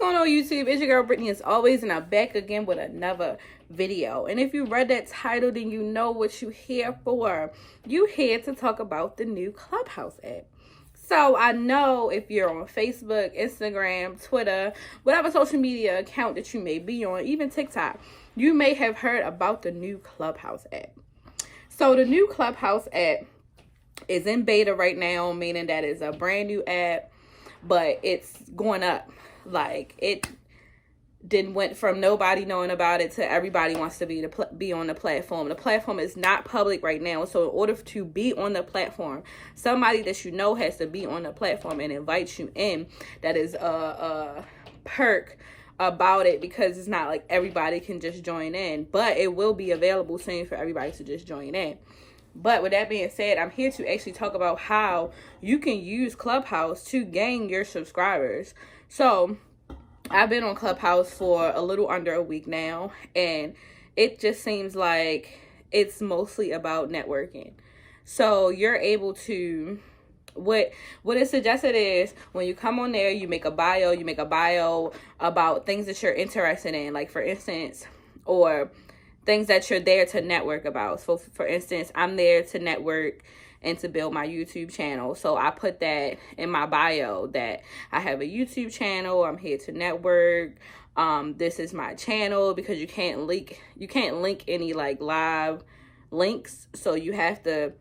going on, YouTube? It's your girl Brittany as always, and I'm back again with another video. And if you read that title, then you know what you're here for. You here to talk about the new Clubhouse app. So I know if you're on Facebook, Instagram, Twitter, whatever social media account that you may be on, even TikTok, you may have heard about the new Clubhouse app. So the new Clubhouse app is in beta right now, meaning that it's a brand new app, but it's going up. Like, it went from nobody knowing about it to everybody wants to be on the platform. The platform is not public right now, so in order to be on the platform, somebody that you know has to be on the platform and invite you in. That is a perk about it, because it's not like everybody can just join in, but it will be available soon for everybody to just join in. But with that being said, I'm here to actually talk about how you can use Clubhouse to gain your subscribers. So I've been on Clubhouse for a little under a week now, and it just seems like it's mostly about networking. So you're able to, what is suggested is when you come on there, you make a bio about things that you're interested in, like for instance, or things that you're there to network about. So for instance, I'm there to network and to build my YouTube channel. So I put that in my bio that I have a YouTube channel. I'm here to network. This is my channel, because you can't link any like live links. So you have to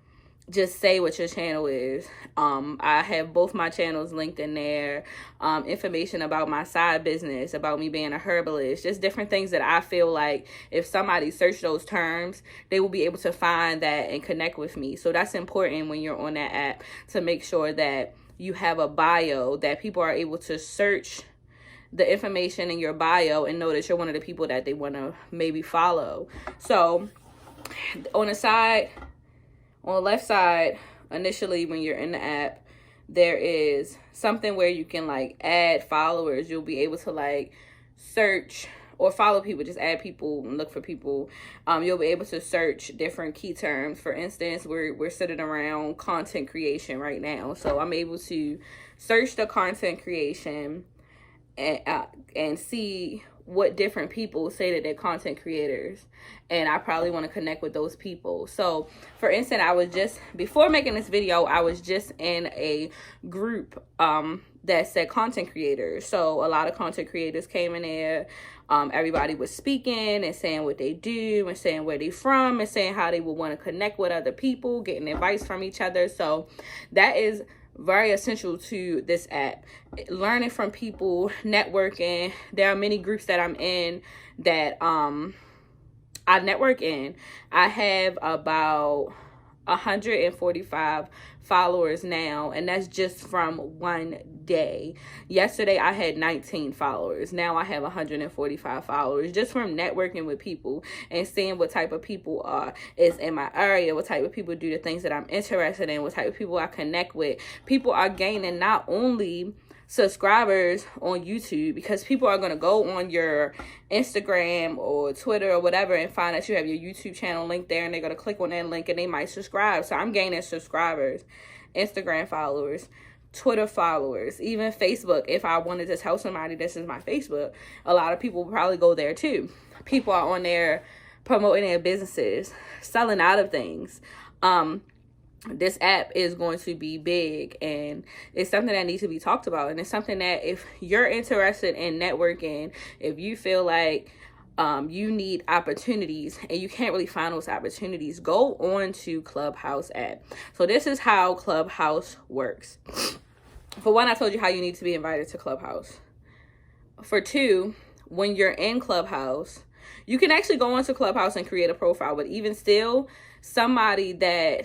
just say what your channel is. I have both my channels linked in there. Information about my side business, about me being a herbalist, just different things that I feel like if somebody search those terms, they will be able to find that and connect with me. So that's important when you're on that app, to make sure that you have a bio that people are able to search the information in your bio and know that you're one of the people that they want to maybe follow. So on the left side, initially when you're in the app, there is something where you can like add followers. You'll be able to like search or follow people, just add people and look for people. You'll be able to search different key terms. For instance, we're sitting around content creation right now. So I'm able to search the content creation and see what different people say that they're content creators, and I probably want to connect with those people. So for instance, before making this video, I was just in a group that said content creators. So a lot of content creators came in there. Everybody was speaking and saying what they do and saying where they from and saying how they would want to connect with other people, getting advice from each other. So that is very essential to this app. Learning from people, networking. There are many groups that I'm in that I network in. I have about 145 followers now, and that's just from one day. Yesterday I had 19 followers. Now I have 145 followers, just from networking with people and seeing what type of people is in my area, what type of people do the things that I'm interested in, what type of people I connect with. People are gaining not only subscribers on YouTube, because people are going to go on your Instagram or Twitter or whatever and find that you have your YouTube channel link there, and they're going to click on that link and they might subscribe. So I'm gaining subscribers, Instagram followers, Twitter followers, even Facebook. If I wanted to tell somebody this is my Facebook, a lot of people will probably go there too. People are on there promoting their businesses, selling out of things. This app is going to be big, and it's something that needs to be talked about. And it's something that if you're interested in networking, if you feel like you need opportunities and you can't really find those opportunities, go on to Clubhouse app. So this is how Clubhouse works. For one, I told you how you need to be invited to Clubhouse. For two, when you're in Clubhouse, you can actually go onto Clubhouse and create a profile, but even still, somebody that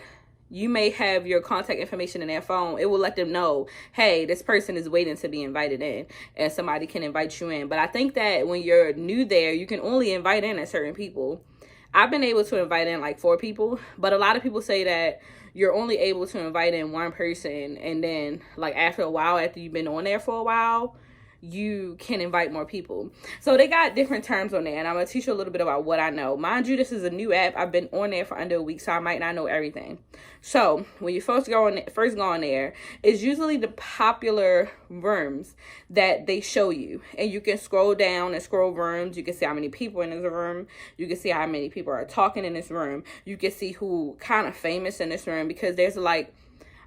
you may have your contact information in their phone, it will let them know, hey, this person is waiting to be invited in, and somebody can invite you in. But I think that when you're new there, you can only invite in a certain people. I've been able to invite in like 4 people, but a lot of people say that you're only able to invite in one person, and then like after a while, after you've been on there for a while, you can invite more people. So they got different terms on there, and I'm going to teach you a little bit about what I know. Mind you, this is a new app. I've been on there for under a week, so I might not know everything. So when you first go on there, it's usually the popular rooms that they show you, and you can scroll down and scroll rooms. You can see how many people in this room. You can see how many people are talking in this room. You can see who kind of famous in this room, because there's like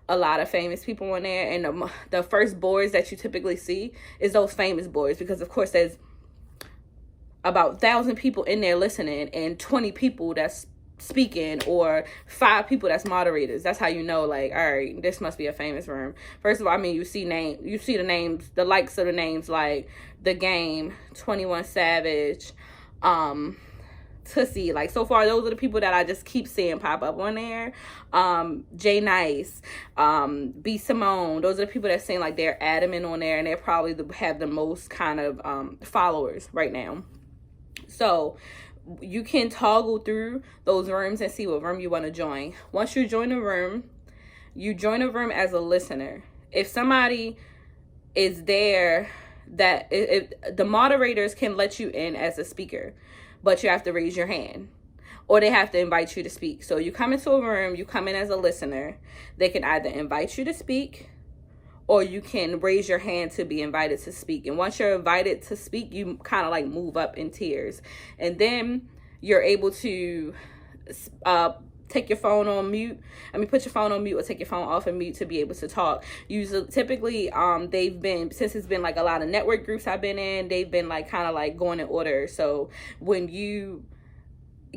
a lot of famous people in there, and the first boards that you typically see is those famous boards, because of course there's about 1,000 people in there listening and 20 people that's speaking, or 5 people that's moderators. That's how you know, like, all right, this must be a famous room. First of all, I mean, you see the names, the likes of the names, like The Game, 21 Savage, Tussie. Like, so far those are the people that I just keep seeing pop up on there. Jay Nice, B Simone. Those are the people that seem like they're adamant on there, and they probably have the most kind of followers right now. So you can toggle through those rooms and see what room you want to join. Once you join a room, you join a room as a listener. If somebody is there, that if the moderators can let you in as a speaker, but you have to raise your hand, or they have to invite you to speak. So you come into a room, you come in as a listener, they can either invite you to speak, or you can raise your hand to be invited to speak. And once you're invited to speak, you kind of like move up in tiers, and then you're able to take your phone on mute. Put your phone on mute, or take your phone off and mute to be able to talk. Usually, typically, since it's been like a lot of network groups I've been in, they've been like kind of like going in order. So when you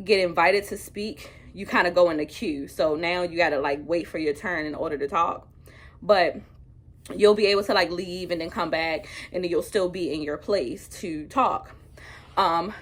get invited to speak, you kind of go in the queue. So now you got to like wait for your turn in order to talk. But you'll be able to like leave and then come back, and then you'll still be in your place to talk.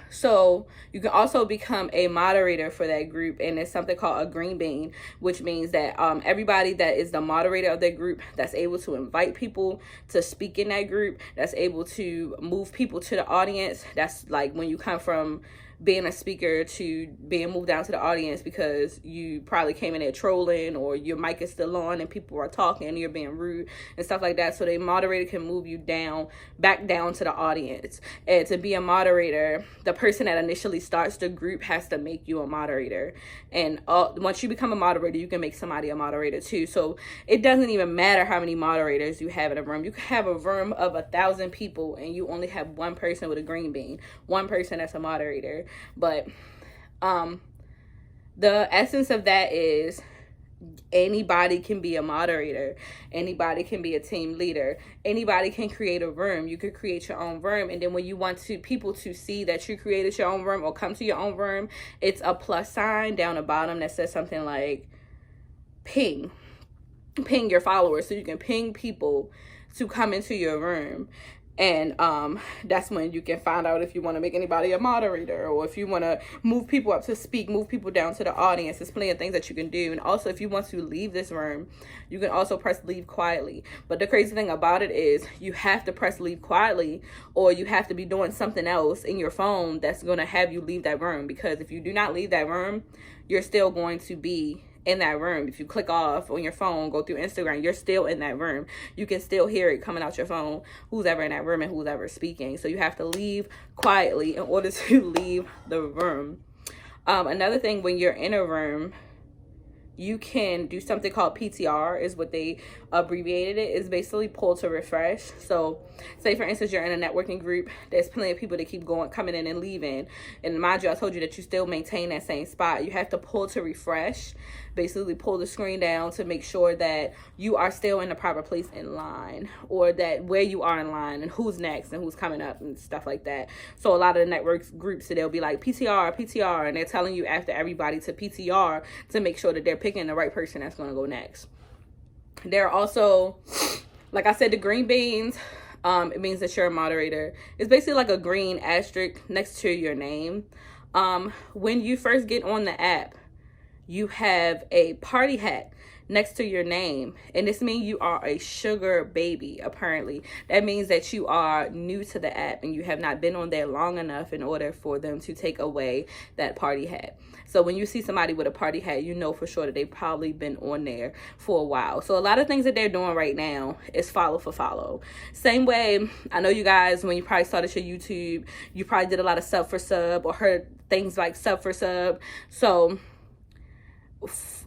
So you can also become a moderator for that group, and it's something called a green bean, which means that everybody that is the moderator of that group, that's able to invite people to speak in that group, that's able to move people to the audience. That's like when you come from being a speaker to being moved down to the audience because you probably came in there trolling, or your mic is still on and people are talking and you're being rude and stuff like that. So the moderator can move you back down to the audience. And to be a moderator, the person that initially starts the group has to make you a moderator. And once you become a moderator, you can make somebody a moderator too. So it doesn't even matter how many moderators you have in a room. You can have a room of 1,000 people and you only have one person with a green bean, one person that's a moderator. But the essence of that is anybody can be a moderator, anybody can be a team leader, anybody can create a room. You could create your own room, and then when you want people to see that you created your own room or come to your own room, it's a plus sign down the bottom that says something like ping your followers, so you can ping people to come into your room. And that's when you can find out if you want to make anybody a moderator, or if you want to move people up to speak, move people down to the audience. There's plenty of things that you can do. And also, if you want to leave this room, you can also press leave quietly. But the crazy thing about it is you have to press leave quietly, or you have to be doing something else in your phone that's going to have you leave that room. Because if you do not leave that room, you're still going to be in that room. If you click off on your phone, go through Instagram, you're still in that room. You can still hear it coming out your phone, who's ever in that room and who's ever speaking. So you have to leave quietly in order to leave the room. Another thing, when you're in a room, you can do something called PTR, is what they abbreviated it. It's basically pull to refresh. So say for instance, you're in a networking group, there's plenty of people that keep coming in and leaving, and mind you, I told you that you still maintain that same spot. You have to pull to refresh, basically pull the screen down to make sure that you are still in the proper place in line, or that where you are in line and who's next and who's coming up and stuff like that. So a lot of the networks groups, they'll be like PTR, and they're telling you after everybody to PTR to make sure that they're picking the right person that's going to go next. There are also, like I said, the green beans. It means that you're a moderator. It's basically like a green asterisk next to your name. When you first get on the app, you have a party hat next to your name. And this means you are a sugar baby, apparently. That means that you are new to the app and you have not been on there long enough in order for them to take away that party hat. So when you see somebody with a party hat, you know for sure that they've probably been on there for a while. So a lot of things that they're doing right now is follow for follow. Same way, I know you guys, when you probably started your YouTube, you probably did a lot of sub for sub or heard things like sub for sub. So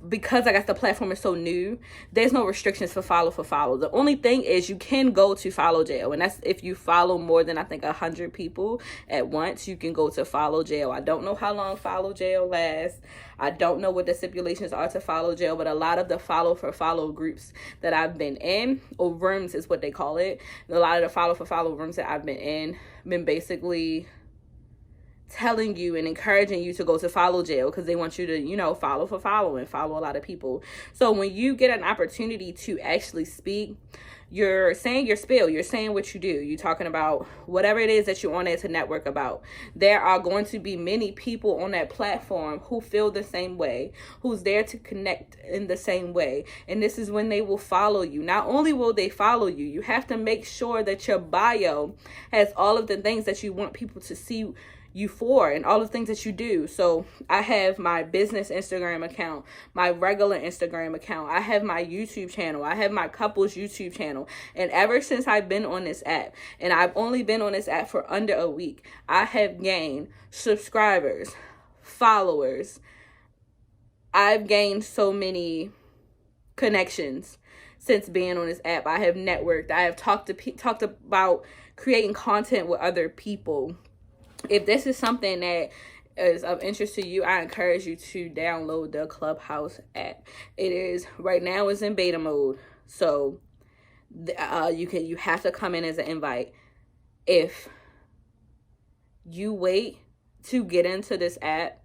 because I guess the platform is so new, there's no restrictions for follow. The only thing is you can go to follow jail, and that's if you follow more than I think 100 people at once, you can go to follow jail. I don't know how long follow jail lasts. I don't know what the stipulations are to follow jail, but a lot of the follow groups that I've been in, or rooms is what they call it, a lot of the follow rooms that I've been in, been basically telling you and encouraging you to go to follow jail because they want you to, you know, follow for follow and follow a lot of people. So when you get an opportunity to actually speak, you're saying your spiel, you're saying what you do, you're talking about whatever it is that you're on there to network about. There are going to be many people on that platform who feel the same way, who's there to connect in the same way. And this is when they will follow you. Not only will they follow you, you have to make sure that your bio has all of the things that you want people to see you for and all the things that you do. So I have my business Instagram account, my regular Instagram account, I have my YouTube channel, I have my couples YouTube channel. And ever since I've been on this app, and I've only been on this app for under a week, I have gained subscribers, followers. I've gained so many connections since being on this app. I have networked. I have talked about creating content with other people. If this is something that is of interest to you, I encourage you to download the Clubhouse app. It is right now is in beta mode, so you have to come in as an invite. If you wait to get into this app,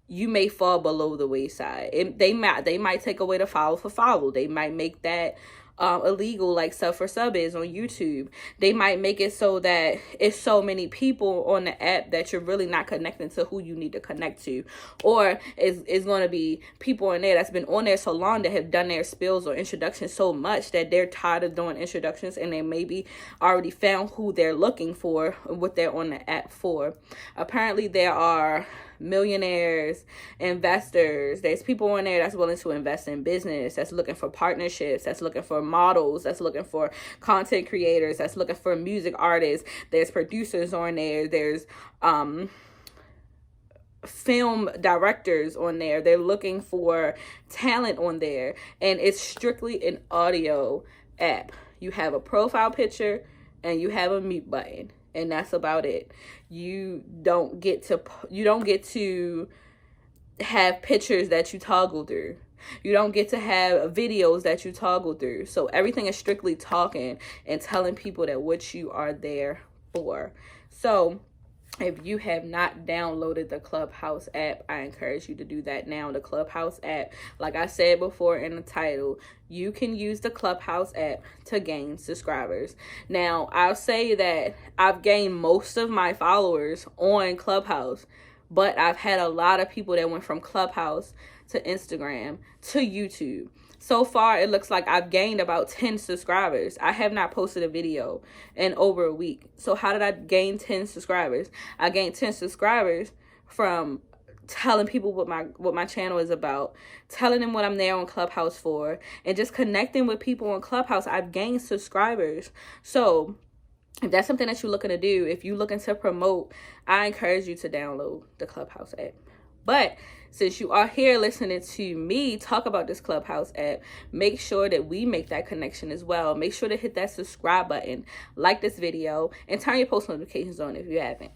you may fall below the wayside. They might take away the follow for follow. They might make that illegal, like sub for sub is on YouTube. They might make it so that it's so many people on the app that you're really not connecting to who you need to connect to, or it's going to be people in there that's been on there so long that have done their spills or introductions so much that they're tired of doing introductions, and they maybe already found who they're looking for and what they're on the app for. Apparently there are millionaires, investors, there's people on there that's willing to invest in business, that's looking for partnerships, that's looking for models, that's looking for content creators, that's looking for music artists, there's producers on there, there's film directors on there, they're looking for talent on there. And it's strictly an audio app. You have a profile picture and you have a mute button, and that's about it. You don't get to have pictures that you toggle through. You don't get to have videos that you toggle through. So everything is strictly talking and telling people that what you are there for. So if you have not downloaded the Clubhouse app, I encourage you to do that now. The Clubhouse app, like I said before in the title, you can use the Clubhouse app to gain subscribers. Now, I'll say that I've gained most of my followers on Clubhouse, but I've had a lot of people that went from Clubhouse to Instagram to YouTube. So far, it looks like I've gained about 10 subscribers. I have not posted a video in over a week. So how did I gain 10 subscribers? I gained 10 subscribers from telling people what my channel is about, telling them what I'm there on Clubhouse for, and just connecting with people on Clubhouse. I've gained subscribers. So if that's something that you're looking to do, if you're looking to promote, I encourage you to download the Clubhouse app. But since you are here listening to me talk about this Clubhouse app, make sure that we make that connection as well. Make sure to hit that subscribe button, like this video, and turn your post notifications on if you haven't.